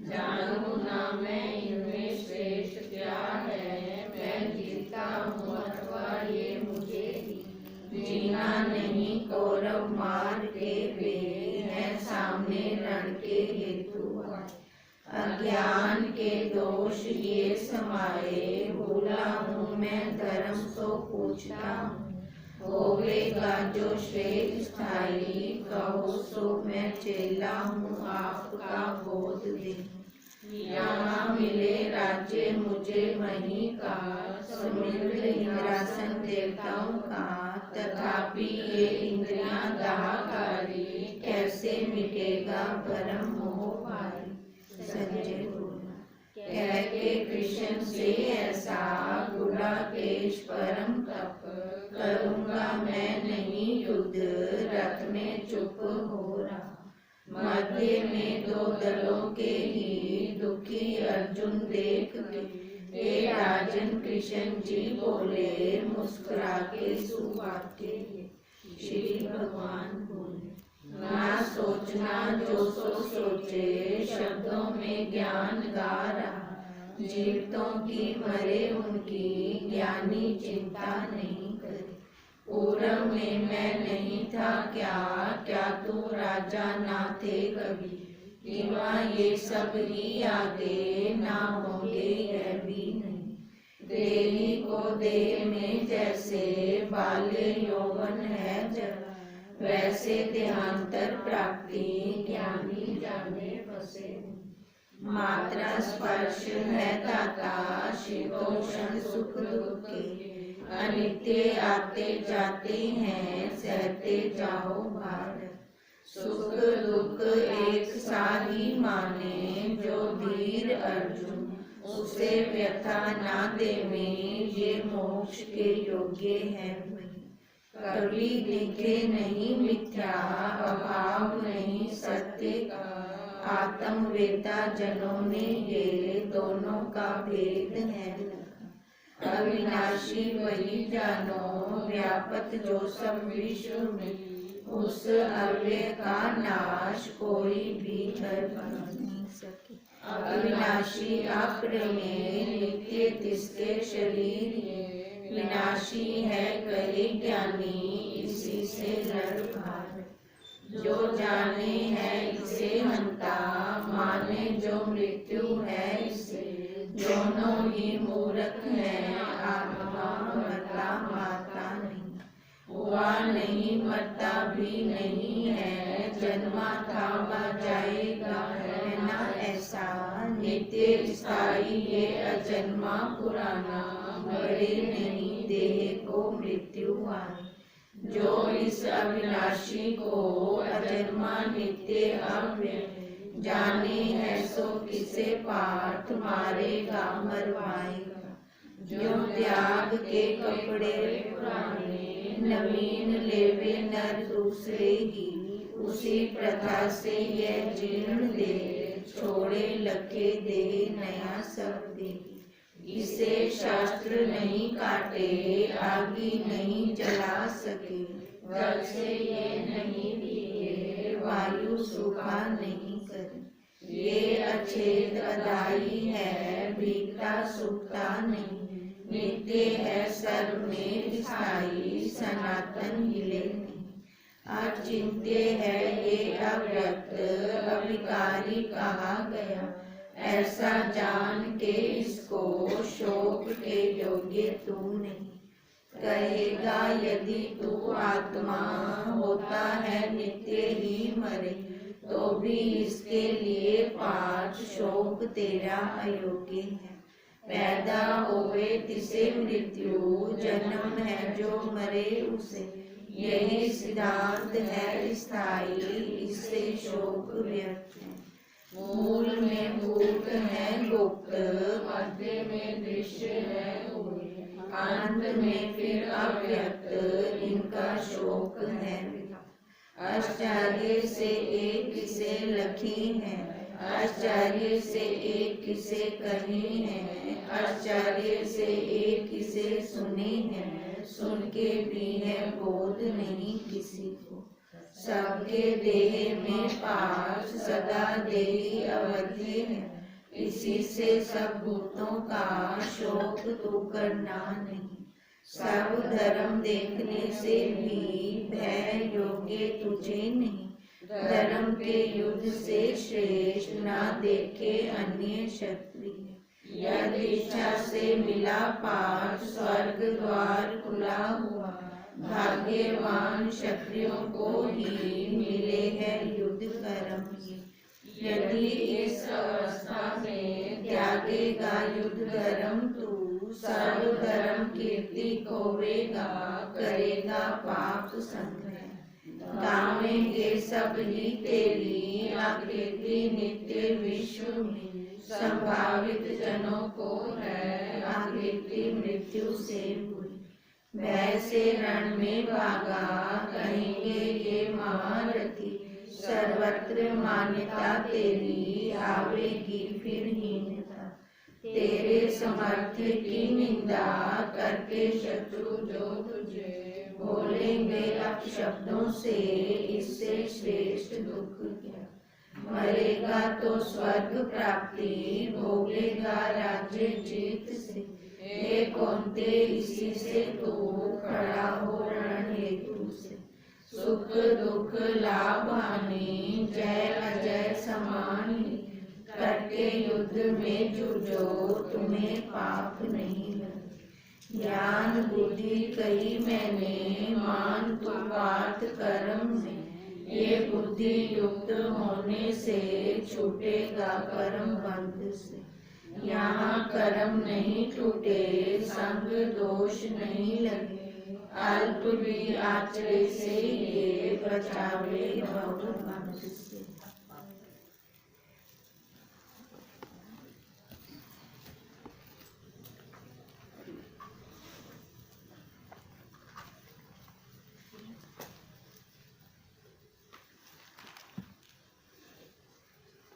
जानू ना मैं इनमें श्रेष्ठ क्या है, मैं जीता हूँ अथवा ये मुझे जीना नहीं। कौरव मार के वे हैं सामने रण के हेतु, अज्ञान के दोष ये समाये। भूला हूँ मैं धर्म सो पूछता हूँ, होवेगा जो श्रेष्ठ स्थाई। कहो सो मैं चेला हूँ आपका बोध दे। यहाँ मिले राज्य मुझे वहीं का, समृद्ध इंद्रासन देवताओं का। तथापि ये इंद्रियां दाहकारी, कैसे मिटेगा भरम मोह भारी। संजय बोला, कह के कृष्ण से ऐसा, गुडाकेश परम तप। करूँगा मैं नहीं युद्ध, रथ में चुप हो रहा। मध्य में दो दलों के ही, दुखी अर्जुन देख के। हे राजन कृष्ण जी बोले, मुस्कुरा के सुवाक्य। श्री भगवान बोले, ना सोचना जो सो सोचे, शब्दों में ज्ञान गा रहा। जीवतों की मरे उनकी, ज्ञानी चिंता नहीं करे। पूर्व में मैं नहीं था क्या, क्या तू राजा ना थे कभी। किंवा ये सब ही आगे, ना होंगे यह भी नहीं। देही को देह में जैसे, बाल्य यौवन है जरा। वैसे देहांतर प्राप्ति, ज्ञानी जाने फंसे। मात्रा स्पर्श है दाता, शीतोष्ण सुख दुख के। अनित्य आते जाते हैं, सहते जाओ भार। सुख दुख एक सा ही माने, जो धीर अर्जुन उसे व्यथा ना देवे। ये मोक्ष के योग्य है वही, कभी दिखे नहीं मिथ्या। अभाव नहीं सत्य का, आत्मवेता जनों ने ये। दोनों का भेद है अविनाशी वही जानो, व्यापक जो सब विश्व में। उस अव्यय का नाश कोई भी कर नहीं सके। अविनाशी अप्रमेय, नित्य तिसके शरीर ये। विनाशी है कहे ज्ञानी, इसी से लड़ भार। जो जाने है इसे हंता, माने जो मृत्यु है इसे। दोनों ही मूर्ख हैं, आत्मा मरता मारता नहीं। हुआ नहीं मरता भी नहीं है, जन्मा था वह जाएगा है ना ऐसा। नित्य स्थायी ये अजन्मा पुराना, मरे नहीं देह को मृत्यु आए। जो इस अविनाशी को अजन्मा नित्य अव्यय जाने है, सो किसे पार्थ मारेगा मरवाएगा। जो त्याग के कपड़े पुराने, नवीन लेवे नर दूसरे ही। उसी प्रथा से यह जीर्ण दे, छोड़े लखे दे नया सब दे। इसे शास्त्र नहीं काटे, आगी नहीं जला सके। वृक्ष ये नहीं दिए, वायु सूखा नहीं करे। ये अछेद अदाई है, भीगता सूखता नहीं। नित्य है सर्व में स्थायी, सनातन हिले नहीं। अचिंत्य है ये अव्यक्त, अविकारी कहा गया। ऐसा जान के इसको, शोक के योग्य तू नहीं। कहेगा यदि तू आत्मा होता है नित्य ही मरे, तो भी इसके लिए पार्थ शोक तेरा अयोग्य है। पैदा होवे तिसे मृत्यु, जन्म है जो मरे उसे। यही सिद्धांत है स्थायी, इससे शोक व्यर्थ है। मूल में भूत है गुप्त, मध्य में दृश्य है उग्र, अंत में फिर अव्यक्त, इनका शोक है। आश्चर्य से एक किसे लखे हैं, आश्चर्य से एक किसे कहे हैं। आश्चर्य से एक किसे सुने हैं, सुन के भी है बोध नहीं किसी को। सबके देह में पास सदा देही अवधि है, इसी से सब भूतों का शोक तू करना नहीं। सब धर्म देखने से भी भय योग्य तुझे नहीं। धर्म के युद्ध से श्रेष्ठ ना देखे अन्य क्षत्रिय। यदि इच्छा से मिला पाठ स्वर्ग द्वार खुला हुआ। भाग्यवान क्षत्रियों को ही मिले है युद्ध कर्म ये। यदि इस अवस्था में त्यागेगा युद्ध धर्म तू। सर्व धर्म कीर्ति खोवेगा करेगा पाप संग्रह। गावेंगे सब ही तेरी आकृति नित्य विश्व में। संभावित जनों को है आकृति मृत्यु से बुरी। वैसे रण में भागा कहेंगे ये महारथी। सर्वत्र मान्यता तेरी आवेगी फिर हीनता। तेरे समर्थ्य की निंदा करके शत्रु जो तुझे बोलेंगे अपशब्दों से। इससे श्रेष्ठ दुख क्या। मरेगा तो स्वर्ग प्राप्ति भोगेगा राज्य जीत से। हे कौन्ते इसी से तू खड़ा हो रण हेतु से। सुख दुख लाभ हानि जय अजय समान ही। करके युद्ध में जूझो तुम्हें पाप नहीं लगे। ज्ञान बुद्धि कही मैंने मान तू पार्थ कर्म में। ये बुद्धि युक्त होने से छूटेगा कर्म बंध से। यहाँ कर्म नहीं टूटे संग दोष नहीं लगे। अल्प भी आचरे से ये बचावे भव बंध से।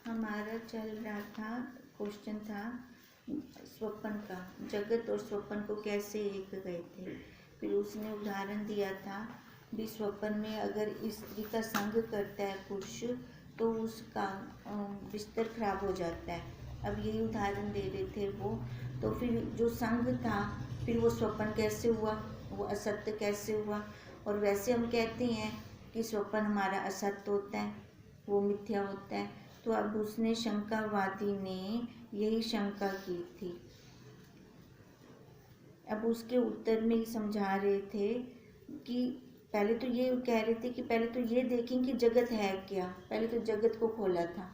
हमारा चल रहा था, क्वेश्चन था स्वप्न का। जगत और स्वप्न को कैसे एक गए थे। फिर उसने उदाहरण दिया था भी स्वप्न में अगर स्त्री का संग करता है पुरुष तो उसका बिस्तर खराब हो जाता है। अब यही उदाहरण दे रहे थे वो। तो फिर जो संग था फिर वो स्वप्न कैसे हुआ, वो असत्य कैसे हुआ। और वैसे हम कहते हैं कि स्वप्न हमारा असत्य होता है, वो मिथ्या होता है। तो अब उसने शंकावादी ने यही शंका की थी। अब उसके उत्तर में ही समझा रहे थे कि पहले तो ये कह रहे थे कि पहले तो ये देखें कि जगत है क्या। पहले तो जगत को खोला था।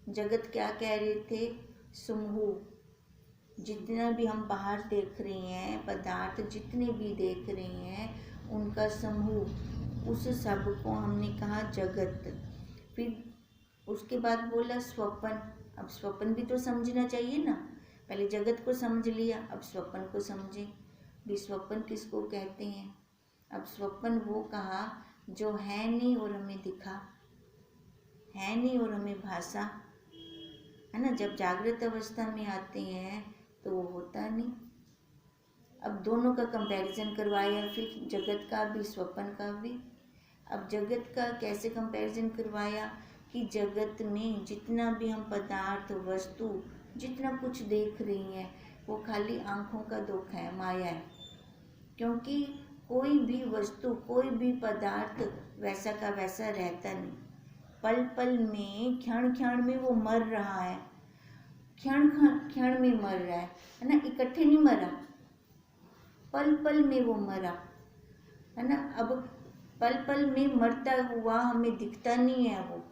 जगत क्या कह रहे थे, समूह। जितना भी हम बाहर देख रहे हैं पदार्थ, जितने भी देख रहे हैं उनका समूह, उस सब को हमने कहा जगत। फिर उसके बाद बोला स्वप्न। अब स्वप्न भी तो समझना चाहिए ना। पहले जगत को समझ लिया, अब स्वप्न को समझे भी। स्वप्न किसको कहते हैं। अब स्वप्न वो कहा जो है नहीं और हमें दिखा, है नहीं और हमें भाषा, है ना। जब जागृत अवस्था में आते हैं तो वो होता नहीं। अब दोनों का कंपैरिजन करवाया, फिर जगत का भी स्वप्न का भी। अब जगत का कैसे कंपैरिजन करवाया कि जगत में जितना भी हम पदार्थ वस्तु जितना कुछ देख रही हैं वो खाली आँखों का दुख है, माया है। क्योंकि कोई भी वस्तु कोई भी पदार्थ वैसा का वैसा रहता नहीं। पल पल में क्षण क्षण में वो मर रहा है, क्षण क्षण में मर रहा है ना। इकट्ठे नहीं मरा, पल पल में वो मरा, है ना। अब पल पल में मरता हुआ हमें दिखता नहीं है वो।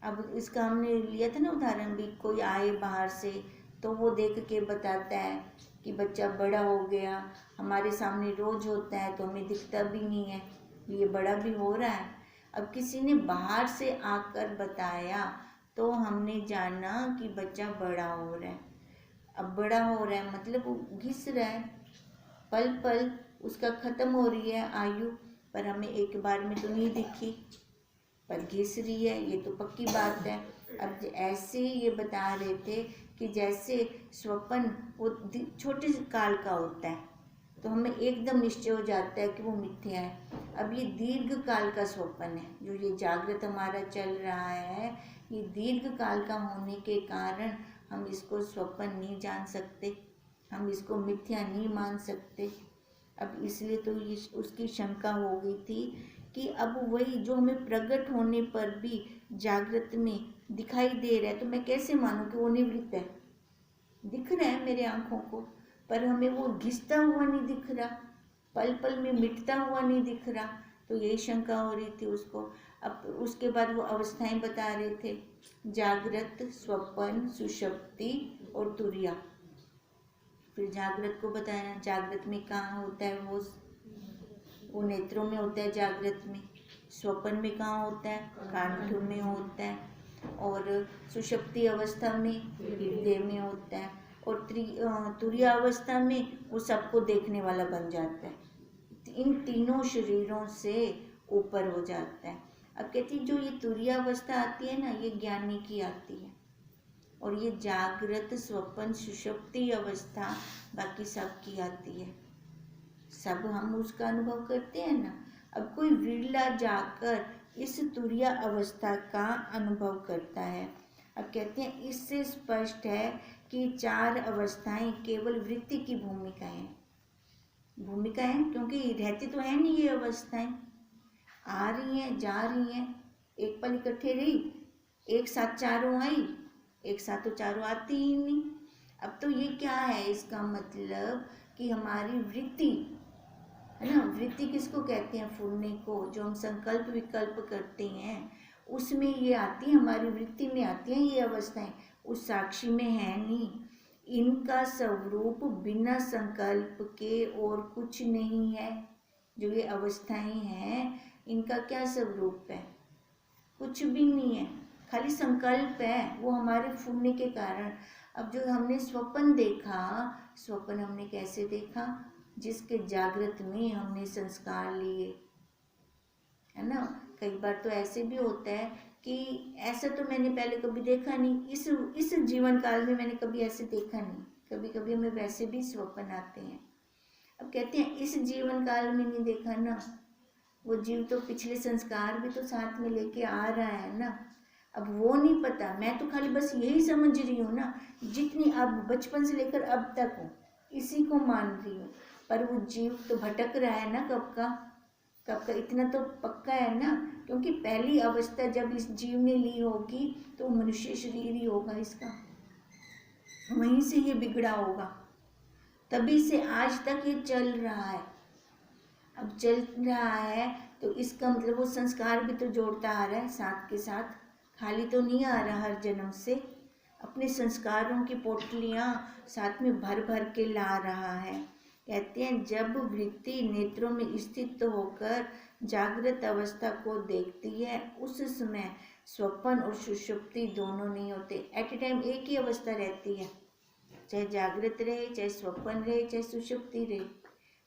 अब इसका हमने लिया था ना उदाहरण भी। कोई आए बाहर से तो वो देख के बताता है कि बच्चा बड़ा हो गया, हमारे सामने रोज होता है तो हमें दिखता भी नहीं है, ये बड़ा भी हो रहा है। अब किसी ने बाहर से आकर बताया तो हमने जाना कि बच्चा बड़ा हो रहा है। अब बड़ा हो रहा है मतलब वो घिस रहा है, पल पल उसका ख़त्म हो रही है आयु, पर हमें एक बार में तो नहीं दिखी, पर घिस रही है, ये तो पक्की बात है। अब ऐसे ये बता रहे थे कि जैसे स्वप्न वो छोटे काल का होता है तो हमें एकदम निश्चय हो जाता है कि वो मिथ्या है। अब ये दीर्घ काल का स्वप्न है, जो ये जागृत हमारा चल रहा है, ये दीर्घ काल का होने के कारण हम इसको स्वप्न नहीं जान सकते, हम इसको मिथ्या नहीं मान सकते। अब इसलिए तो ये उसकी शंका हो गई थी कि अब वही जो हमें प्रकट होने पर भी जागृत में दिखाई दे रहा है, तो मैं कैसे मानूं कि वो निवृत्त है? दिख रहा है मेरे आंखों को, पर हमें वो घिसता हुआ नहीं दिख रहा, पल पल में मिटता हुआ नहीं दिख रहा। तो यही शंका हो रही थी उसको। अब उसके बाद वो अवस्थाएं बता रहे थे, जागृत, स्वप्न, सुषुप्ति और तुरिया। फिर जागृत को बताया, जागृत में कहाँ होता है वो नेत्रों में होता है जागृत में। स्वप्न में कहाँ होता है? कंठ में होता है। और सुषुप्ति अवस्था में हृदय में होता है। और तुरीय अवस्था में वो सबको देखने वाला बन जाता है, इन तीनों शरीरों से ऊपर हो जाता है। अब कहती जो ये तुरीय अवस्था आती है ना, ये ज्ञानी की आती है, और ये जागृत, स्वप्न, सुषुप्ति अवस्था बाकी सब की आती है। सब हम उसका अनुभव करते हैं ना। अब कोई विरला जाकर इस तुरीय अवस्था का अनुभव करता है। अब कहते हैं इससे स्पष्ट है कि 4 अवस्थाएं केवल वृत्ति की भूमिकाएं, क्योंकि रहती तो है नहीं ये अवस्थाएं, आ रही हैं जा रही हैं, एक पल इकट्ठे रही, एक साथ चारों आई, एक साथ तो चारों आती ही नहीं। अब तो ये क्या है, इसका मतलब कि हमारी वृत्ति है ना, वृत्ति किसको कहते हैं? फूलने को, जो हम संकल्प विकल्प करते हैं उसमें ये आती है, हमारी वृत्ति में आती हैं ये अवस्थाएं, उस साक्षी में है नहीं। इनका स्वरूप बिना संकल्प के और कुछ नहीं है। जो ये अवस्थाएं हैं इनका क्या स्वरूप है? कुछ भी नहीं है, खाली संकल्प है, वो हमारे फूलने के कारण। अब जो हमने स्वप्न देखा, स्वप्न हमने कैसे देखा? जिसके जागृत में हमने संस्कार लिए, है ना। कई बार तो ऐसे भी होता है कि ऐसा तो मैंने पहले कभी देखा नहीं, इस जीवन काल में मैंने कभी ऐसे देखा नहीं। कभी कभी हमें वैसे भी स्वप्न आते हैं। अब कहते हैं इस जीवन काल में नहीं देखा ना, वो जीव तो पिछले संस्कार भी तो साथ में लेके आ रहा है ना। अब वो नहीं पता, मैं तो खाली बस यही समझ रही हूँ ना, जितनी अब बचपन से लेकर अब तक हूँ इसी को मान रही हूँ। पर वो जीव तो भटक रहा है ना, कब का इतना तो पक्का है ना, क्योंकि पहली अवस्था जब इस जीव ने ली होगी तो मनुष्य शरीर ही होगा इसका, वहीं से ये बिगड़ा होगा, तभी से आज तक ये चल रहा है। अब चल रहा है तो इसका मतलब वो संस्कार भी तो जोड़ता आ रहा है साथ के साथ, खाली तो नहीं आ रहा हर जन्म से, अपने संस्कारों की पोटलियाँ साथ में भर भर के ला रहा है। कहते हैं जब वृत्ति नेत्रों में स्थित होकर जागृत अवस्था को देखती है, उस समय स्वप्न और सुषुप्ति दोनों नहीं होते। एट ए टाइम एक ही अवस्था रहती है, चाहे जागृत रहे, चाहे स्वप्न रहे, चाहे सुषुप्ति रहे,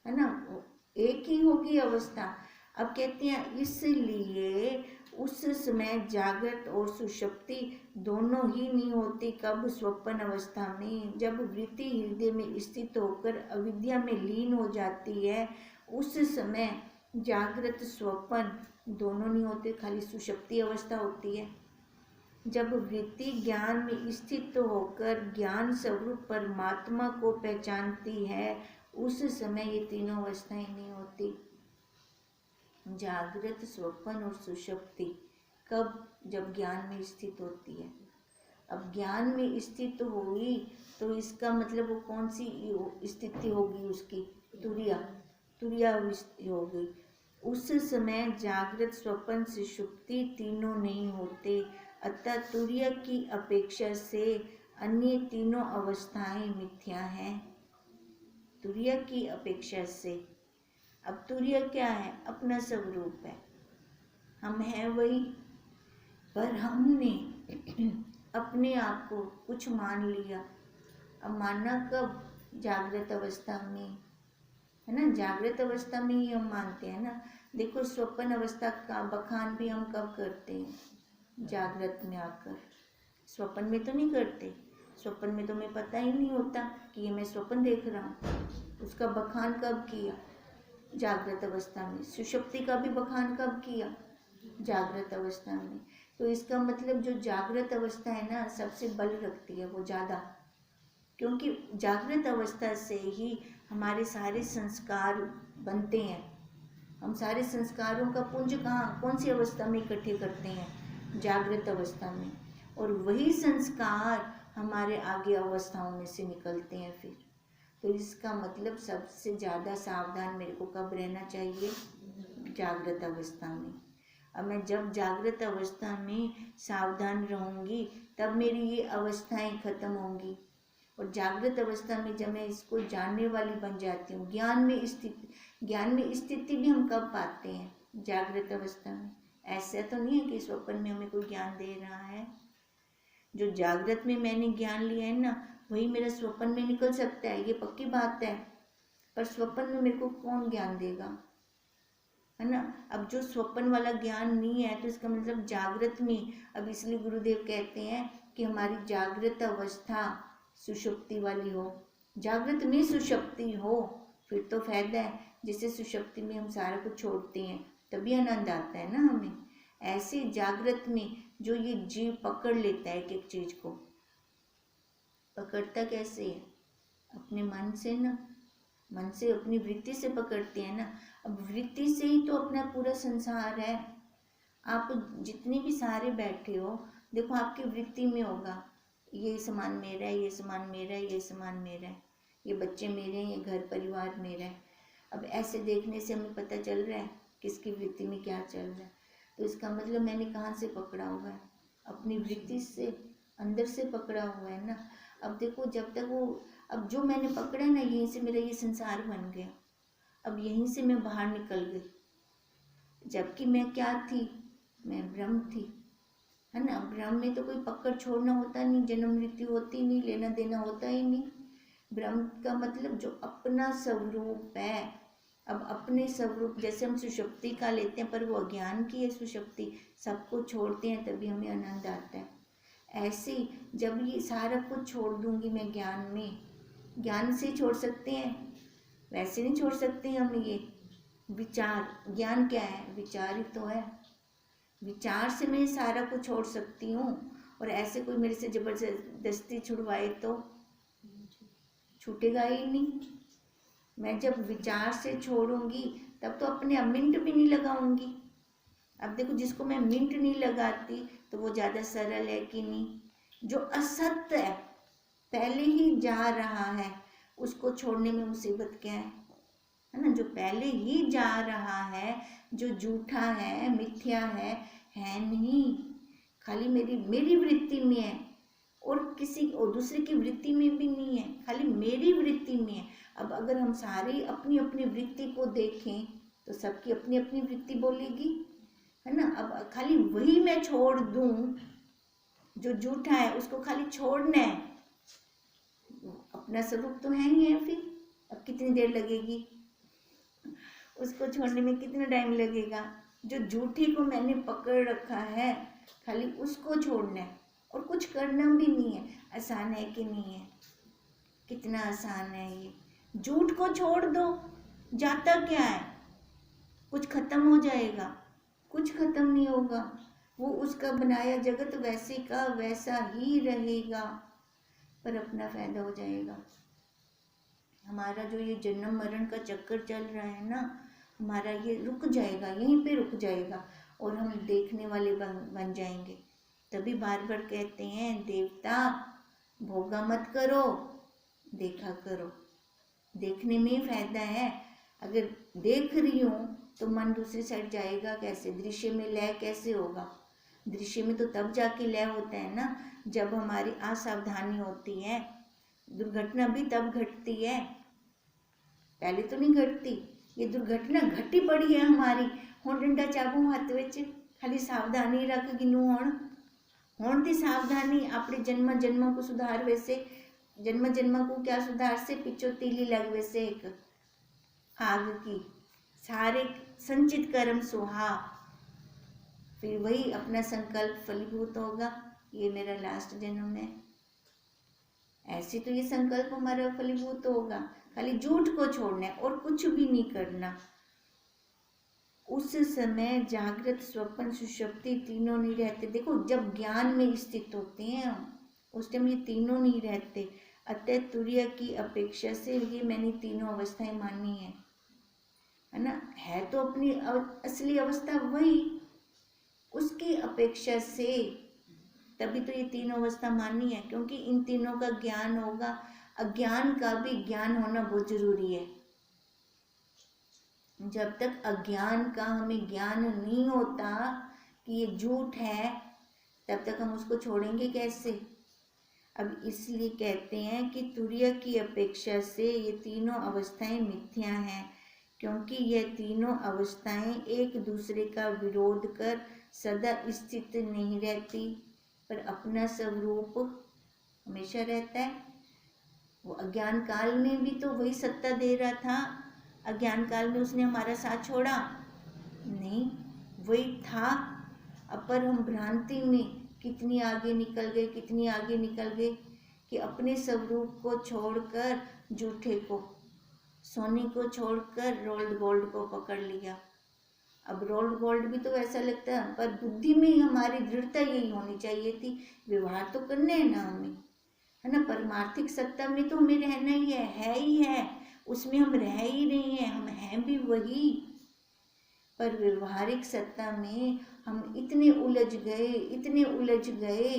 है ना, एक ही होगी अवस्था। अब कहते हैं इसलिए उस समय जागृत और सुषुप्ति दोनों ही नहीं होती। कब? स्वप्न अवस्था में, जब वृत्ति हृदय में स्थित होकर अविद्या में लीन हो जाती है, उस समय जागृत स्वप्न दोनों नहीं होते, खाली सुषुप्ति अवस्था होती है। जब वृत्ति ज्ञान में स्थित होकर ज्ञान स्वरूप परमात्मा को पहचानती है, उस समय ये तीनों अवस्थाएं नहीं होती, जागृत, स्वप्न और सुषुप्ति। कब? जब ज्ञान में स्थित होती है। अब ज्ञान में स्थित हुई तो इसका मतलब वो कौन सी स्थिति होगी उसकी? तुरिया हो गई। उस समय जागृत, स्वप्न, सुषुप्ति तीनों नहीं होते, अतः तुरीय की अपेक्षा से अन्य तीनों अवस्थाएं मिथ्या हैं, तुरीय की अपेक्षा से। अब तुरीय क्या है? अपना स्वरूप है, हम हैं वही, पर हमने अपने आप को कुछ मान लिया। अब मानना कब? जागृत अवस्था में, है ना, जागृत अवस्था में ही हम मानते हैं ना। देखो स्वप्न अवस्था का बखान भी हम कब करते हैं? जागृत में आकर। स्वप्न में तो नहीं करते, स्वप्न में तो हमें पता ही नहीं होता कि ये मैं स्वप्न देख रहा हूँ। उसका बखान कब किया? जागृत अवस्था में। सुषुप्ति का भी बखान कब किया? जागृत अवस्था में। तो इसका मतलब जो जागृत अवस्था है ना, सबसे बल रखती है वो ज़्यादा, क्योंकि जागृत अवस्था से ही हमारे सारे संस्कार बनते हैं। हम सारे संस्कारों का पुंज कहाँ, कौन सी अवस्था में इकट्ठे करते हैं? जागृत अवस्था में। और वही संस्कार हमारे आगे अवस्थाओं में से निकलते हैं फिर। तो इसका मतलब सबसे ज़्यादा सावधान मेरे को कब रहना चाहिए? जागृत अवस्था में। अब मैं जब जागृत अवस्था में सावधान रहूँगी तब मेरी ये अवस्थाएं खत्म होंगी। और जागृत अवस्था में जब मैं इसको जानने वाली बन जाती हूँ, ज्ञान में स्थिति भी हम कब पाते हैं? जागृत अवस्था में। ऐसा तो नहीं है कि स्वप्न में हमें कोई ज्ञान दे रहा है। जो जागृत में मैंने ज्ञान लिया है ना, वही मेरा स्वप्न में निकल सकता है, ये पक्की बात है। पर स्वप्न में मेरे को कौन ज्ञान देगा, है ना? अब जो स्वप्न वाला ज्ञान नहीं है तो इसका मतलब जागृत में, अब इसलिए गुरुदेव कहते हैं कि हमारी जागृत अवस्था सुषुप्ति वाली हो। जागृत में सुषुप्ति हो फिर तो फायदा है। जैसे सुषुप्ति में हम सारा कुछ छोड़ते हैं तभी आनंद आता है ना हमें। ऐसे जागृत में जो ये जीव पकड़ लेता है एक एक चीज को, पकड़ता कैसे है? अपने मन से ना, मन से, अपनी वृत्ति से पकड़ते हैं ना। अब वृत्ति से ही तो अपना पूरा संसार है। आप जितने भी सारे बैठे हो, देखो आपकी वृत्ति में होगा ये सामान मेरा है, ये सामान मेरा है, ये सामान मेरा है, ये बच्चे मेरे हैं, ये घर परिवार मेरा है। अब ऐसे देखने से हमें पता चल रहा है किसकी वृत्ति में क्या चल रहा है। तो इसका मतलब मैंने कहाँ से पकड़ा हुआ है? अपनी वृत्ति से, अंदर से पकड़ा हुआ है ना। अब देखो जब तक वो, अब जो मैंने पकड़ा ना, यहीं से मेरा ये संसार बन गया। अब यहीं से मैं बाहर निकल गई। जबकि मैं क्या थी? मैं ब्रह्म थी, है ना। ब्रह्म में तो कोई पकड़ छोड़ना होता नहीं, जन्म मृत्यु होती नहीं, लेना देना होता ही नहीं। ब्रह्म का मतलब जो अपना स्वरूप है। अब अपने स्वरूप, जैसे हम सुषुप्ति का लेते हैं, पर वो अज्ञान की है सुषुप्ति, सबको छोड़ते हैं तभी हमें आनंद आता है। ऐसे जब ये सारा कुछ छोड़ दूंगी मैं ज्ञान में, ज्ञान से छोड़ सकते हैं, वैसे नहीं छोड़ सकते हम ये विचार। ज्ञान क्या है? विचार ही तो है। विचार से मैं सारा कुछ छोड़ सकती हूँ। और ऐसे कोई मेरे से जबरदस्ती छुड़वाए तो छूटेगा ही नहीं। मैं जब विचार से छोड़ूंगी तब तो अपने मिनट भी नहीं लगाऊंगी। अब देखो जिसको मैं मिनट नहीं लगाती तो वो ज़्यादा सरल है कि नहीं। जो असत्य है, पहले ही जा रहा है, उसको छोड़ने में मुसीबत क्या है ना। जो पहले ही जा रहा है, जो झूठा है, मिथ्या है नहीं। खाली मेरी वृत्ति में है और किसी और दूसरे की वृत्ति में भी नहीं है, खाली मेरी वृत्ति में है। अब अगर हम सारे अपनी अपनी वृत्ति को देखें तो सबकी अपनी अपनी वृत्ति बोलेगी, है ना। अब खाली वही मैं छोड़ दूं जो झूठा है, उसको खाली छोड़ना है। अपना स्वरूप तो है ही है। फिर अब कितनी देर लगेगी उसको छोड़ने में? कितना टाइम लगेगा? जो झूठी को मैंने पकड़ रखा है, खाली उसको छोड़ना है और कुछ करना भी नहीं है। आसान है कि नहीं है? कितना आसान है ये। झूठ को छोड़ दो, जाता क्या है? कुछ खत्म हो जाएगा? कुछ खत्म नहीं होगा। वो उसका बनाया जगत वैसे का वैसा ही रहेगा, पर अपना फायदा हो जाएगा। हमारा जो ये जन्म मरण का चक्कर चल रहा है ना, हमारा ये रुक जाएगा, यहीं पे रुक जाएगा और हम देखने वाले बन जाएंगे। तभी बार बार कहते हैं देवता भोगा मत करो, देखा करो। देखने में ही फायदा है। अगर देख रही हूँ तो मन दूसरी साइड जाएगा कैसे? दृश्य में लय कैसे होगा? दृश्य में तो तब जाके लय होता है ना जब हमारी असावधानी होती है। दुर्घटना भी तब घटती है, पहले तो नहीं घटती। ये दुर्घटना घटी पड़ी है हमारी। हुण डंडा चाबू हाथ विच, खाली सावधानी रख गिनू हुण दी सावधानी अपने जन्म जन्म को सुधार वैसे, जन्म जन्म को क्या सुधार से, पिछो तीली लग वैसे एक आग की, सारे संचित कर्म सुहा। फिर वही अपना संकल्प फलीभूत होगा, ये मेरा लास्ट जन्म है। ऐसे तो ये संकल्प हमारा फलीभूत होगा। खाली झूठ को छोड़ना है और कुछ भी नहीं करना। उस समय जागृत स्वप्न सुषुप्ति तीनों नहीं रहते। देखो जब ज्ञान में स्थित होते हैं हम, उस टाइम ये तीनों नहीं रहते। अतः तुर्य की अपेक्षा से ये मैंने तीनों अवस्थाएं मानी है ना। है तो अपनी असली अवस्था वही, उसकी अपेक्षा से तभी तो ये तीनों अवस्था मानी है, क्योंकि इन तीनों का ज्ञान होगा। अज्ञान का भी ज्ञान होना बहुत जरूरी है। जब तक अज्ञान का हमें ज्ञान नहीं होता कि ये झूठ है, तब तक हम उसको छोड़ेंगे कैसे। अब इसलिए कहते हैं कि तुर्य की अपेक्षा से ये तीनों अवस्थाएं मिथ्या हैं, क्योंकि यह तीनों अवस्थाएं एक दूसरे का विरोध कर सदा स्थित नहीं रहती, पर अपना स्वरूप हमेशा रहता है। वो अज्ञान काल में भी तो वही सत्ता दे रहा था। अज्ञान काल में उसने हमारा साथ छोड़ा नहीं, वही था। अब पर हम भ्रांति में कितनी आगे निकल गए, कितनी आगे निकल गए कि अपने स्वरूप को छोड़कर झूठे को, सोने को छोड़कर रोल्ड गोल्ड को पकड़ लिया। अब रोल्ड गोल्ड भी तो वैसा लगता है, पर बुद्धि में ही हमारी दृढ़ता यही होनी चाहिए थी। व्यवहार तो करने हैं ना हमें, है ना। परमार्थिक सत्ता में तो हमें रहना ही है ही है, उसमें हम रह ही नहीं है, हम हैं भी वही। पर व्यवहारिक सत्ता में हम इतने उलझ गए, इतने उलझ गए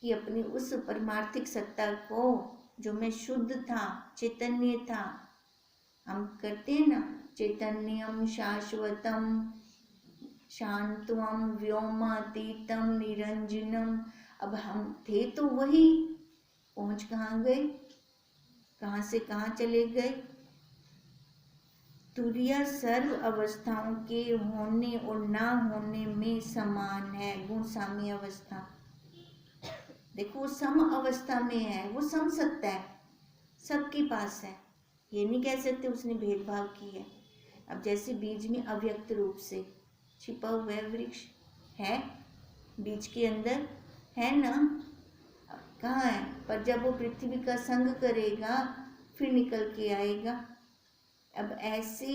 कि अपनी उस परमार्थिक सत्ता को, जो मैं शुद्ध था, चैतन्य था, हम करते हैं ना, चैतन्यम शाश्वतम शांतम व्योमातीतम निरंजनम। अब हम थे तो वही, पहुंच कहाँ गए, कहाँ से कहाँ चले गए। तुर्य सर्व अवस्थाओं के होने और ना होने में समान है, गुण साम्य अवस्था। देखो वो सम अवस्था में है, वो सम सत्ता है, सबके पास है। ये नहीं कह सकते उसने भेदभाव की है। अब जैसे बीज में अव्यक्त रूप से छिपा हुआ वृक्ष है, बीज के अंदर है ना, कहाँ है, पर जब वो पृथ्वी का संग करेगा फिर निकल के आएगा। अब ऐसे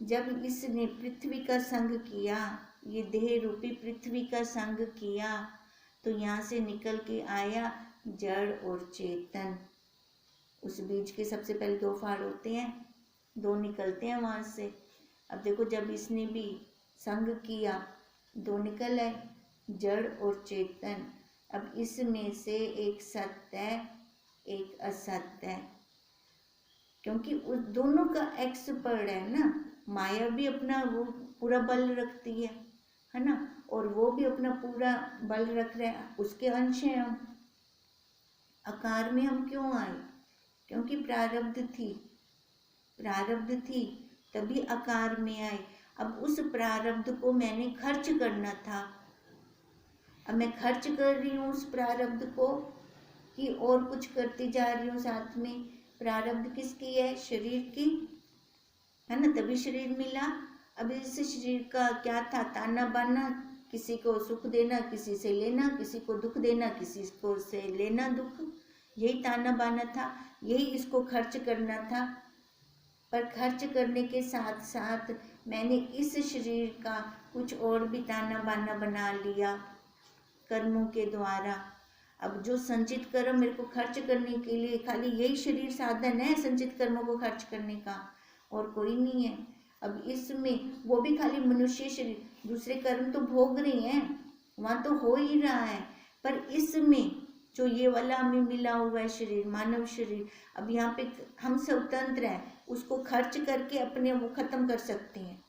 जब इसने पृथ्वी का संग किया, ये देह रूपी पृथ्वी का संग किया, तो यहाँ से निकल के आया जड़ और चेतन। उस बीज के सबसे पहले दो फाड़ होते हैं, दो निकलते हैं वहाँ से। अब देखो जब इसने भी संग किया, दो निकल आए, जड़ और चेतन। अब इसमें से एक सत्य है, एक असत्य है, क्योंकि उस दोनों का एक्सपर्ट है ना। माया भी अपना वो पूरा बल रखती है ना, और वो भी अपना पूरा बल रख रहा है, उसके अंश हैं हम। आकार में हम क्यों आए, क्योंकि प्रारब्ध थी तभी आकार में आए। अब उस प्रारब्ध को मैंने खर्च करना था, अब मैं खर्च कर रही हूँ उस प्रारब्ध को, कि और कुछ करती जा रही हूँ साथ में। प्रारब्ध किसकी है, शरीर की, है ना, तभी शरीर मिला। अब इस शरीर का क्या था, ताना बाना, किसी को सुख देना, किसी से लेना, किसी को दुख देना, किसी को से लेना दुख, यही ताना बाना था, यही इसको खर्च करना था। पर खर्च करने के साथ साथ मैंने इस शरीर का कुछ और भी ताना बाना बना लिया कर्मों के द्वारा। अब जो संचित कर्म मेरे को खर्च करने के लिए, खाली यही शरीर साधन है संचित कर्मों को खर्च करने का, और कोई नहीं है। अब इसमें वो भी खाली मनुष्य शरीर, दूसरे कर्म तो भोग रही हैं, वहाँ तो हो ही रहा है, पर इसमें जो ये वाला हमें मिला हुआ है शरीर, मानव शरीर, अब यहाँ पे हम स्वतंत्र हैं, उसको खर्च करके अपने वो खत्म कर सकते हैं।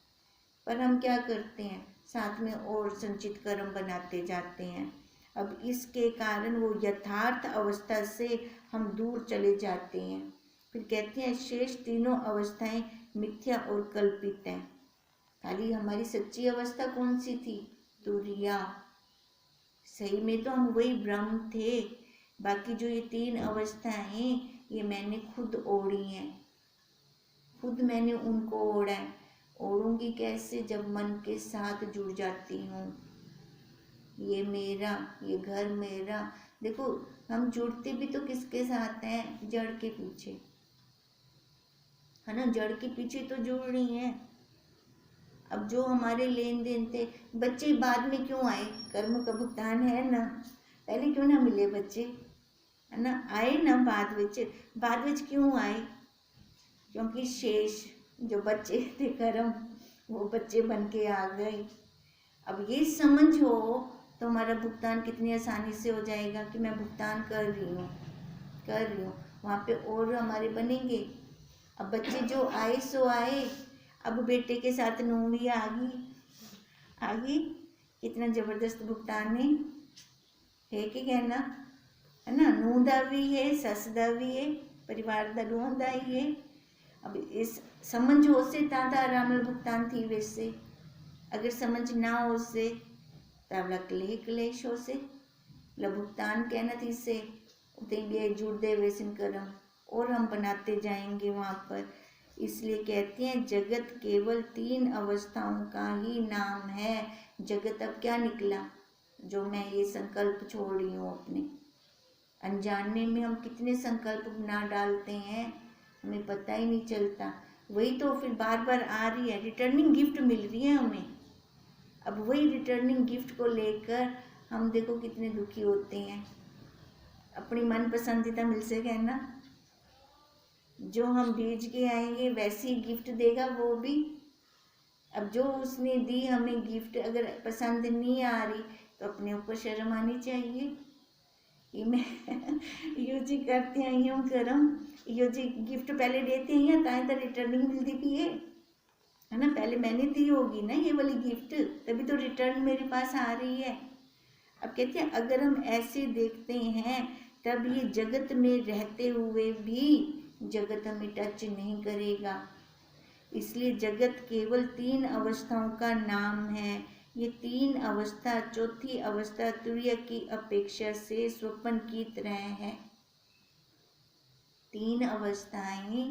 पर हम क्या करते हैं, साथ में और संचित कर्म बनाते जाते हैं। अब इसके कारण वो यथार्थ अवस्था से हम दूर चले जाते हैं। फिर कहते हैं शेष तीनों अवस्थाएं मिथ्या और कल्पित हैं। खाली हमारी सच्ची अवस्था कौन सी थी, तुर्या। सही में तो हम वही ब्रह्म थे। बाकी जो ये तीन अवस्थाएं, ये मैंने खुद ओढ़ी हैं, खुद मैंने उनको ओढ़ा है। ओढ़ूंगी कैसे, जब मन के साथ जुड़ जाती हूँ। ये मेरा, ये घर मेरा। देखो हम जुड़ते भी तो किसके साथ हैं, जड़ के पीछे, है ना, जड़ के पीछे तो जुड़ रही हैं। अब जो हमारे लेन देन थे, बच्चे बाद में क्यों आए? कर्म का भुगतान है ना, पहले क्यों ना मिले बच्चे, है ना, आए ना बाद विच क्यों आए? क्योंकि शेष जो बच्चे थे कर्म, वो बच्चे बन के आ गए। अब ये समझ हो तो हमारा भुगतान कितनी आसानी से हो जाएगा कि मैं भुगतान कर रही हूँ, वहाँ पे और हमारे बनेंगे। अब बच्चे जो आए सो आए, अब बेटे के साथ नूह भी आ गई, कितना जबरदस्त भुगतान है कि कहना, है ना, नूह दा भी है, सस दा भी है, परिवार दा नूह दा ही है। अब इस समझ हो से तादा आराम भुगतान थी, वैसे अगर समझ ना हो से तबला क्लेश हो से भुगतान कहना थी से उतेंगे जुड़ते हुए कर्म और हम बनाते जाएंगे वहाँ पर। इसलिए कहते हैं जगत केवल 3 अवस्थाओं का ही नाम है। जगत अब क्या निकला? जो मैं ये संकल्प छोड़ रही हूँ अपने अनजाने में, हम कितने संकल्प बना डालते हैं, हमें पता ही नहीं चलता। वही तो फिर बार बार आ रही है, रिटर्निंग गिफ्ट मिल रही है हमें। अब वही रिटर्निंग गिफ्ट को लेकर हम देखो कितने दुखी होते हैं। अपनी मन पसंदीदा मिल से कहना, जो हम भेज के आएंगे वैसी गिफ्ट देगा वो भी। अब जो उसने दी हमें गिफ्ट अगर पसंद नहीं आ रही तो अपने ऊपर शर्म आनी चाहिए। ये मैं यो जी करते आई हूँ कर्म, यो जी गिफ्ट पहले देते हैं ताए तो रिटर्निंग मिलती भी है ना, पहले मैंने दी होगी ना ये वाली गिफ्ट, तभी तो रिटर्न मेरे पास आ रही है। अब कहते हैं अगर हम ऐसे देखते हैं तब ये जगत में रहते हुए भी जगत हमें टच नहीं करेगा। इसलिए जगत केवल 3 अवस्थाओं का नाम है। ये 3 अवस्था, चौथी अवस्था तुर्य की अपेक्षा से स्वप्न की तरह है। 3 अवस्थाएं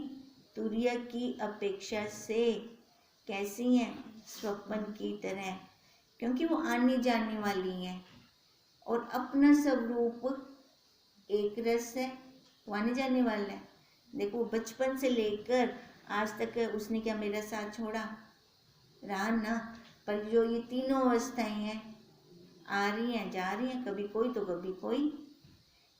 तुर्य की अपेक्षा से कैसी हैं? स्वप्न की तरह, क्योंकि वो आने जाने वाली हैं और अपना स्वरूप एक रस है, वो आने जाने वाला है। देखो बचपन से लेकर आज तक उसने क्या मेरा साथ छोड़ा? रहा ना। पर जो ये तीनों अवस्थाएं हैं, आ रही हैं जा रही हैं, कभी कोई तो कभी कोई,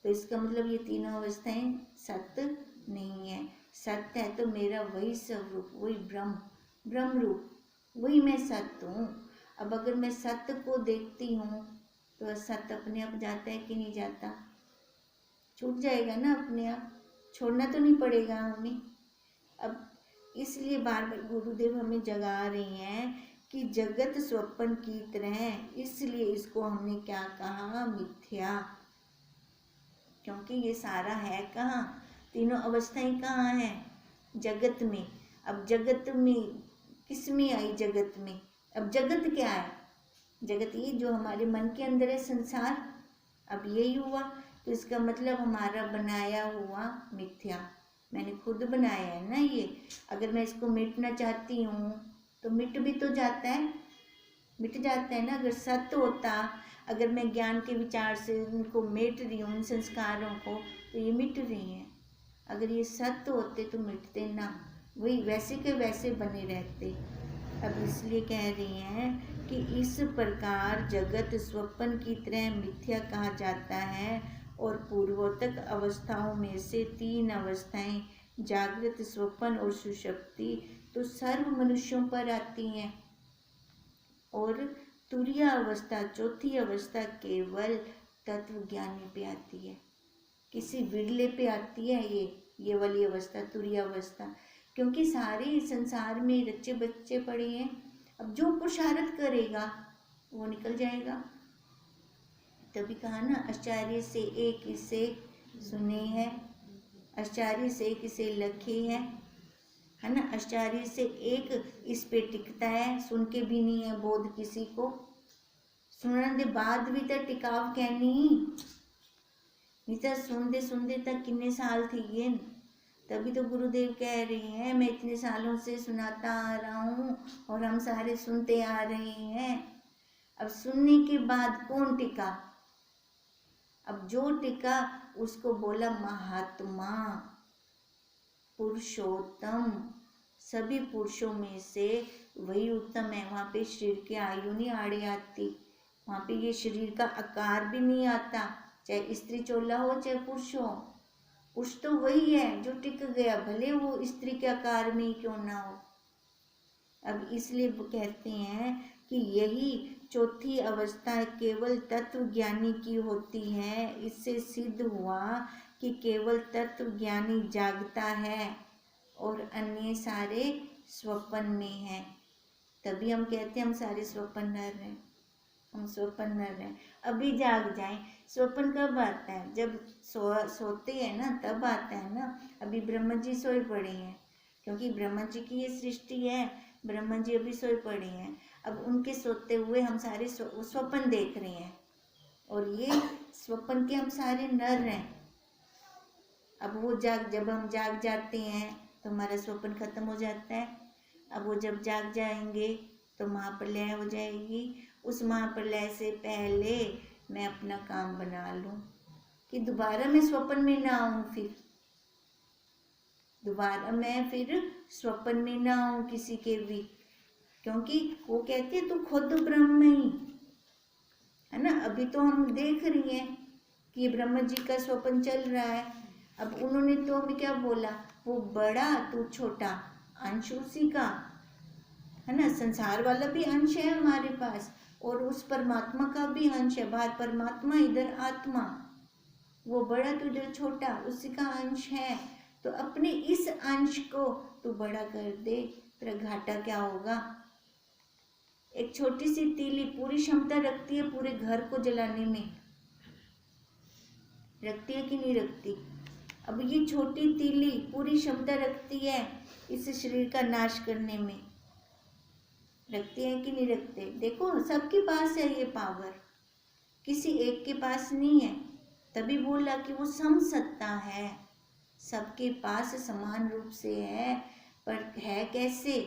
तो इसका मतलब ये तीनों अवस्थाएं सत्य नहीं है। सत्य है तो मेरा वही स्वरूप, वही ब्रह्म रूप, वही मैं सत्य हूँ। अब अगर मैं सत्य को देखती हूँ तो सत्य अपने आप जाता है कि नहीं जाता? छूट जाएगा ना अपने आप, छोड़ना तो नहीं पड़ेगा हमें। अब इसलिए बार बार गुरुदेव हमें जगा रहे हैं कि जगत स्वप्न की तरह है, इसलिए इसको हमने क्या कहा? मिथ्या। क्योंकि ये सारा है कहाँ? तीनों अवस्थाएं कहाँ हैं? जगत में। अब जगत में किस में आई? जगत में। अब जगत क्या है? जगत ये जो हमारे मन के अंदर है, संसार। अब यही हुआ तो इसका मतलब हमारा बनाया हुआ मिथ्या, मैंने खुद बनाया है ना ये। अगर मैं इसको मिटना चाहती हूँ तो मिट भी तो जाता है, मिट जाता है ना। अगर सत्य होता, अगर मैं ज्ञान के विचार से उनको मिट रही हूँ, उन संस्कारों को, तो ये मिट रही हैं। अगर ये सत्य होते तो मिटते ना, वही वैसे के वैसे बने रहते। अब इसलिए कह रही हैं कि इस प्रकार जगत स्वप्न की तरह मिथ्या कहा जाता है और पूर्वोत्तक अवस्थाओं में से 3 अवस्थाएं जागृत, स्वप्न और सुषुप्ति तो सर्व मनुष्यों पर आती हैं और तुरीय अवस्था, चौथी अवस्था केवल तत्वज्ञानी पे आती है, किसी विरले पे आती है ये वाली अवस्था, तुरीय अवस्था। क्योंकि सारे संसार में बच्चे बच्चे पड़े हैं। अब जो पुरुषार्थ करेगा वो निकल जाएगा। तभी कहा ना, आचार्य से एक इसे सुने है, आचार्य से एक इसे लखे है ना। आचार्य से एक इस पे टिकता है, सुन के भी नहीं है बोध किसी को, सुनने के बाद भी तो टिकाव कहनी नहीं तो सुनते तक कितने साल थी ये। तभी तो गुरुदेव कह रहे हैं मैं इतने सालों से सुनाता आ रहा हूँ और हम सारे सुनते आ रहे हैं। अब सुनने के बाद कौन टिका? अब जो टिका उसको बोला महात्मा, पुरुषोत्तम। सभी पुरुषों में से वही उत्तम है। वहाँ पे शरीर की आयु नहीं आड़े आती, वहाँ पे ये शरीर का आकार भी नहीं आता, चाहे स्त्री चोला हो चाहे पुरुष हो। पुरुष तो वही है जो टिक गया, भले वो स्त्री के आकार में ही क्यों ना हो। अब इसलिए वो कहते हैं कि यही चौथी अवस्था केवल तत्व ज्ञानी की होती है। इससे सिद्ध हुआ कि केवल तत्व ज्ञानी जागता है और अन्य सारे स्वप्न में हैं। तभी हम कहते हैं हम सारे स्वप्नर हैं, हम स्वप्नर हैं। अभी जाग जाएं। स्वप्न कब आता है? जब सोते हैं ना, तब आता है ना। अभी ब्रह्मा जी सोए पड़े हैं, क्योंकि ब्रह्मा जी की ये सृष्टि है। ब्रह्मा जी अभी सोए पड़े हैं। अब उनके सोते हुए हम सारे स्वप्न देख रहे हैं, और ये स्वप्न के हम सारे नर हैं। अब वो जब हम जाग जाते हैं तो हमारा स्वप्न खत्म हो जाता है। अब वो जब जाग जाएंगे तो महाप्रलय हो जाएगी। उस महाप्रलय से पहले मैं अपना काम बना लूं कि दोबारा मैं स्वप्न में ना आऊं, फिर दोबारा मैं फिर स्वप्न में ना आऊं किसी के भी। क्योंकि वो कहते हैं तू खुद ब्रह्म ही है ना। अभी तो हम देख रही हैं कि ब्रह्मा जी का स्वप्न चल रहा है। अब उन्होंने तो हमें क्या बोला, वो बड़ा तू छोटा, अंश उसी का है ना। संसार वाला भी अंश है हमारे पास, और उस परमात्मा का भी अंश है। बाहर परमात्मा, इधर आत्मा। वो बड़ा तो इधर छोटा, उसी का अंश है। तो अपने इस अंश को तू बड़ा कर दे, तेरा घाटा क्या होगा। एक छोटी सी तीली पूरी क्षमता रखती है पूरे घर को जलाने में, रखती है कि नहीं रखती? अब ये छोटी तीली पूरी क्षमता रखती है इस शरीर का नाश करने में, रखती है कि नहीं रखते? देखो सबके पास है ये पावर, किसी एक के पास नहीं है। तभी बोला कि वो समसत्ता है, सबके पास समान रूप से है। पर है कैसे,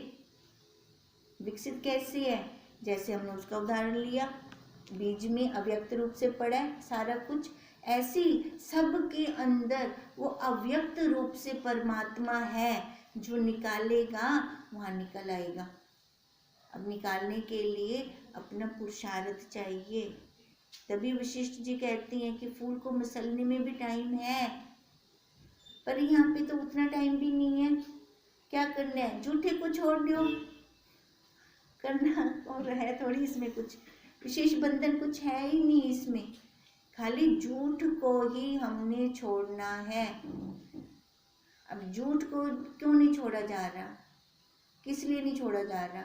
विकसित कैसे है? जैसे हमने उसका उदाहरण लिया, बीज में अव्यक्त रूप से पड़ा है सारा कुछ, ऐसी सबके अंदर वो अव्यक्त रूप से परमात्मा है। जो निकालेगा वहाँ निकल आएगा। अब निकालने के लिए अपना पुरुषार्थ चाहिए। तभी वशिष्ठ जी कहती हैं कि फूल को मसलने में भी टाइम है, पर यहाँ पे तो उतना टाइम भी नहीं है। क्या करना है? जूठे को छोड़ दो, करना और है थोड़ी इसमें कुछ विशेष बंधन कुछ है ही नहीं इसमें, खाली झूठ को ही हमने छोड़ना है। अब झूठ को क्यों नहीं छोड़ा जा रहा? किस लिए नहीं छोड़ा जा रहा?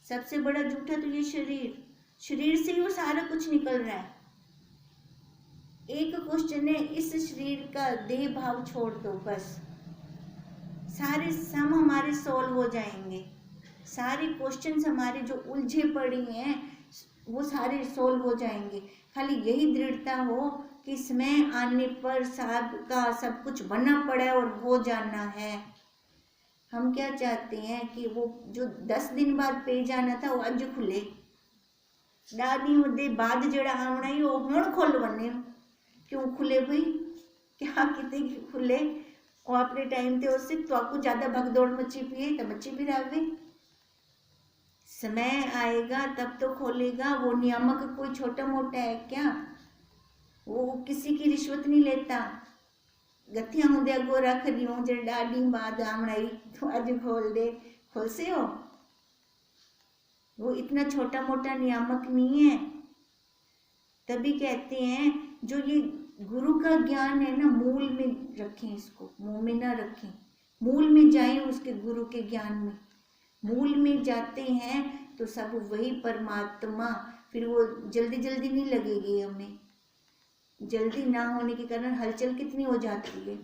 सबसे बड़ा झूठा तो ये शरीर, शरीर से ही वो सारा कुछ निकल रहा है। एक क्वेश्चन है, इस शरीर का देह भाव छोड़ दो, बस सारे सम हमारे सॉल्व हो जाएंगे। सारे क्वेश्चंस हमारे जो उलझे पड़े हैं वो सारे सॉल्व हो जाएंगे। खाली यही दृढ़ता हो कि समय आने पर सबका सब कुछ बनना पड़ा और हो जाना है। हम क्या चाहते हैं कि वो जो 10 दिन बाद पे जाना था वो अज खुले, दादी मुद्दे बाद जड़ा आना ही वो हुण खुल बने। क्यों खुले भाई? क्या कितने खुले? वो अपने टाइम ते उससे तो आपको ज़्यादा भगदौड़ मची पी तो मची भी रहे। समय आएगा तब तो खोलेगा। वो नियामक कोई छोटा मोटा है क्या? वो किसी की रिश्वत नहीं लेता। गथिया होंदे अगो रख दियो जे डाडी बाद आमणाई तो अज खोल दे, खोल से हो। वो इतना छोटा मोटा नियामक नहीं है। तभी कहते हैं जो ये गुरु का ज्ञान है ना, मूल में रखें इसको, मुंह में ना रखें। मूल में जाएं उसके गुरु के ज्ञान में। मूल में जाते हैं तो सब वही परमात्मा। फिर वो जल्दी जल्दी नहीं लगेगी हमें। जल्दी ना होने के कारण हलचल कितनी हो जाती है,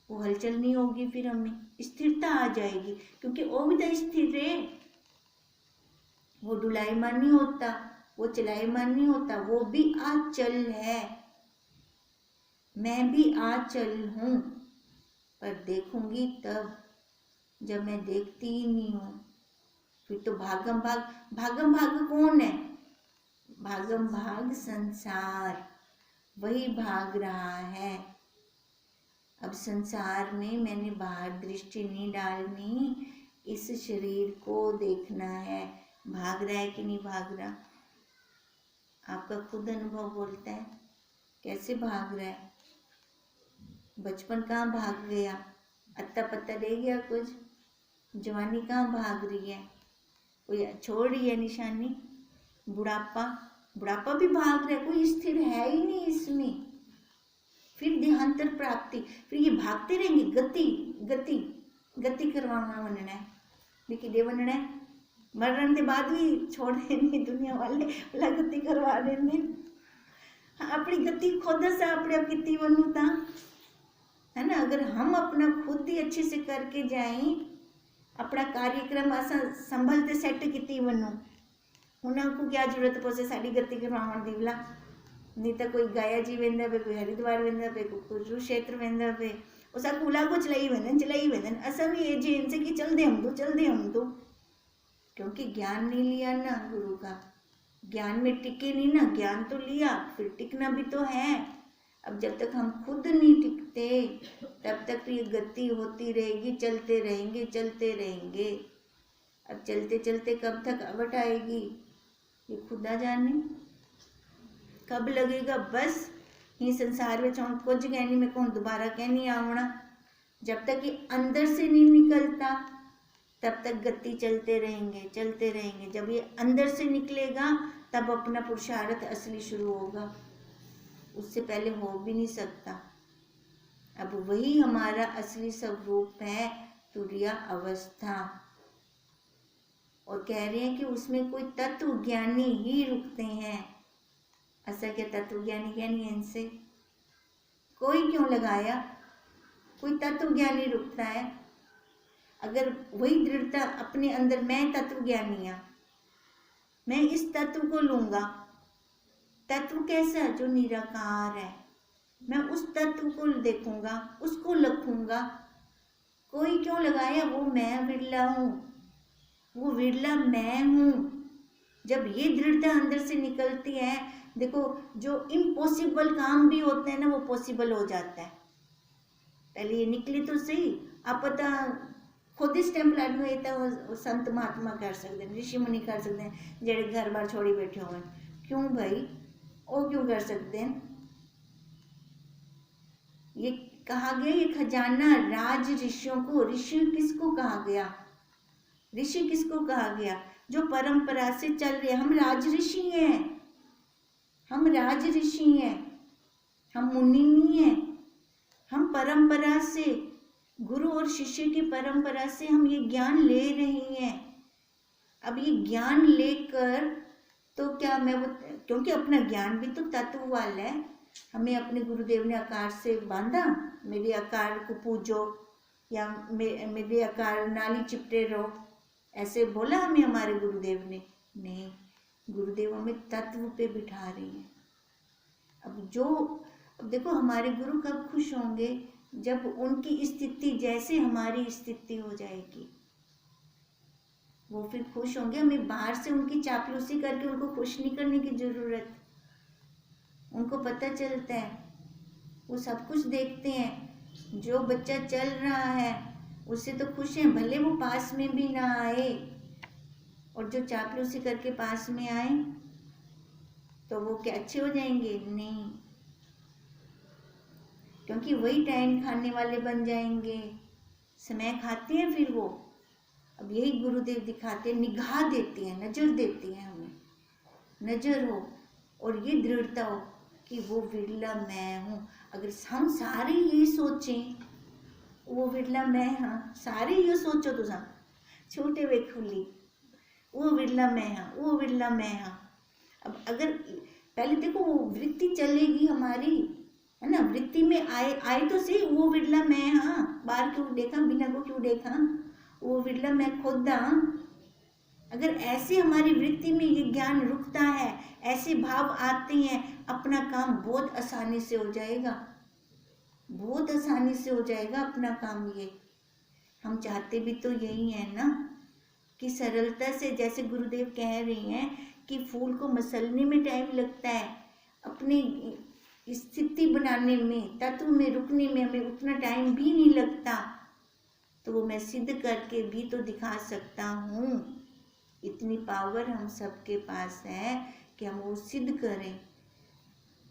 वो हलचल नहीं होगी, फिर हमें स्थिरता आ जाएगी। क्योंकि वो भी तो स्थिर है, वो डुलायमान नहीं होता, वो चलायमान नहीं होता, वो भी आचल है। मैं भी आचल हूँ, पर देखूंगी तब जब मैं देखती ही नहीं हूँ। फिर तो भागम भाग कौन है? भागम भाग संसार, वही भाग रहा है। अब संसार में मैंने बाहर दृष्टि नहीं डालनी, इस शरीर को देखना है, भाग रहा है कि नहीं भाग रहा। आपका खुद अनुभव बोलता है कैसे भाग रहा है। बचपन कहाँ भाग गया, अत्ता पत्ता रह गया कुछ, जवानी कहाँ भाग रही है, कोई छोड़ रही है निशानी। बुढ़ापा भी भाग रहा है, कोई स्थिर है ही नहीं इसमें। फिर देहांतर प्राप्ति, फिर ये भागते रहेंगे। गति करवाना बनना है, लेकिन दे बनना है। मरण के बाद भी छोड़ देंगे दुनिया वाले, बोला गति करवा देंगे। अपनी गति खुद से अपने आप कितनी बनू था, है ना। अगर हम अपना खुद ही अच्छे से करके जाएं, अपना कार्यक्रम असा संभलते सैट कितनी बनू। उनको क्या जरूरत पोसे साड़ी गति करवावन दी भला। नहीं तो कोई गाया जी वेंदा पे, कोई हरिद्वार वेंदा पे, कोई कुरुक्षेत्र वेंदा पे, उसा कूला को चलाई वेंदन असा भी ये जी इनसे कि चल दे हम तो क्योंकि ज्ञान नहीं लिया ना गुरु का। ज्ञान में टिके नहीं ना, ज्ञान तो लिया, फिर टिकना भी तो है। अब जब तक हम खुद नहीं टिकते तब तक ये गति होती रहेगी, चलते रहेंगे। अब चलते चलते कब तक अवट आएगी ये खुदा जाने, कब लगेगा। बस ये संसार में हम कुछ कहनी में कौन दोबारा कहनी आवना। जब तक ये अंदर से नहीं निकलता तब तक गति चलते रहेंगे। जब ये अंदर से निकलेगा तब अपना पुरुषार्थ असली शुरू होगा, उससे पहले हो भी नहीं सकता। अब वही हमारा असली स्वरूप है, तुरीय अवस्था। और कह रहे हैं कि उसमें कोई तत्व ज्ञानी ही रुकते हैं। ऐसा क्या तत्व ज्ञानी क्या नहीं है इनसे? कोई क्यों लगाया, कोई तत्व ज्ञानी रुकता है। अगर वही दृढ़ता अपने अंदर, मैं तत्व ज्ञानी हूं, मैं इस तत्व को लूंगा। तत्व कैसा? जो निराकार है। मैं उस तत्व को देखूंगा, उसको लखूंगा। कोई क्यों लगाया? वो मैं विरला हूँ, वो विरला मैं हूँ। जब ये दृढ़ता अंदर से निकलती है, देखो जो इम्पॉसिबल काम भी होते हैं ना वो पॉसिबल हो जाता है। पहले ये निकले तो सही। आप पता खुद ही स्टैंप लाडू ये तो संत महात्मा कर सकते हैं, ऋषि मुनि कर सकते हैं, जेड़े घर बार छोड़ी बैठे हुए। क्यों भाई, वो क्यों कर सकते हैं? ये कहा गया ये खजाना राज ऋषियों को। ऋषि किसको कहा गया? ऋषि किसको कहा गया? जो परंपरा से चल रहे। हम राज ऋषि हैं, हम राज ऋषि हैं, हम मुनि नहीं हैं। हम परंपरा से, गुरु और शिष्य की परंपरा से हम ये ज्ञान ले रहे हैं। अब ये ज्ञान लेकर तो क्या मैं वो, क्योंकि अपना ज्ञान भी तो तत्व वाला है। हमें अपने गुरुदेव ने आकार से बांधा, मेरे आकार को पूजो या मेरे आकार नाली चिपटे रहो, ऐसे बोला हमें हमारे गुरुदेव ने? नहीं, गुरुदेव हमें तत्व पे बिठा रही हैं। अब देखो हमारे गुरु कब खुश होंगे? जब उनकी स्थिति जैसे हमारी स्थिति हो जाएगी, वो फिर खुश होंगे। हमें बाहर से उनकी चापलूसी करके उनको खुश नहीं करने की जरूरत। उनको पता चलता है, वो सब कुछ देखते हैं। जो बच्चा चल रहा है उससे तो खुश हैं, भले वो पास में भी ना आए। और जो चापलूसी करके पास में आए तो वो क्या अच्छे हो जाएंगे? नहीं, क्योंकि वही टाइम खाने वाले बन जाएंगे, समय खाते हैं फिर वो। अब यही गुरुदेव दिखाते हैं, निगाह देते हैं, नजर देते हैं हमें। नजर हो और ये दृढ़ता हो कि वो विरला मैं हूँ। अगर हम सारे ये सोचें, वो विरला मैं, हाँ सारे ये सोचो तो सा छोटे वे खुली, वो विरला मैं हाँ, वो विरला मैं हाँ। अब अगर पहले देखो वो वृत्ति चलेगी हमारी, है ना। वृत्ति में आए तो सही, वो विरला मैं हाँ। बाहर क्यों देखा, बिना को क्यों देखा, वो विरला मैं खुद हाँ। अगर ऐसे हमारी वृत्ति में ये ज्ञान रुकता है, ऐसे भाव आते हैं, अपना काम बहुत आसानी से हो जाएगा, बहुत आसानी से हो जाएगा अपना काम। ये हम चाहते भी तो यही है ना, कि सरलता से, जैसे गुरुदेव कह रही हैं कि फूल को मसलने में टाइम लगता है, अपनी स्थिति बनाने में, तत्व में रुकने में हमें उतना टाइम भी नहीं लगता। तो वो मैं सिद्ध करके भी तो दिखा सकता हूँ। इतनी पावर हम सबके पास है कि हम वो सिद्ध करें।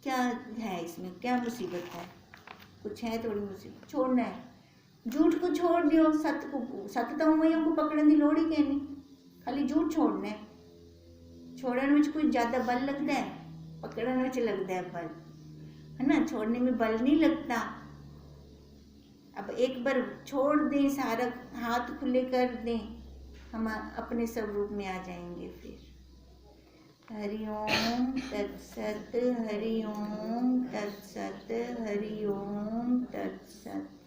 क्या है इसमें, क्या मुसीबत है? कुछ है थोड़ी मुसीबत? छोड़ना है, झूठ को छोड़ दियो, सत्य को, सत्य तो उंगलियों को पकड़ने की लोड़ ही कहनी, खाली झूठ छोड़ना है। छोड़ने में कुछ ज़्यादा बल लगता है, पकड़ने में लगता है बल, है ना। छोड़ने में बल नहीं लगता। अब एक बार छोड़ दें, सारा हाथ खुले कर दें, हम अपने स्वरूप में आ जाएंगे फिर। हरि ओम तत्सत, हरि ओम तत्सत, हरि ओम तत्सत।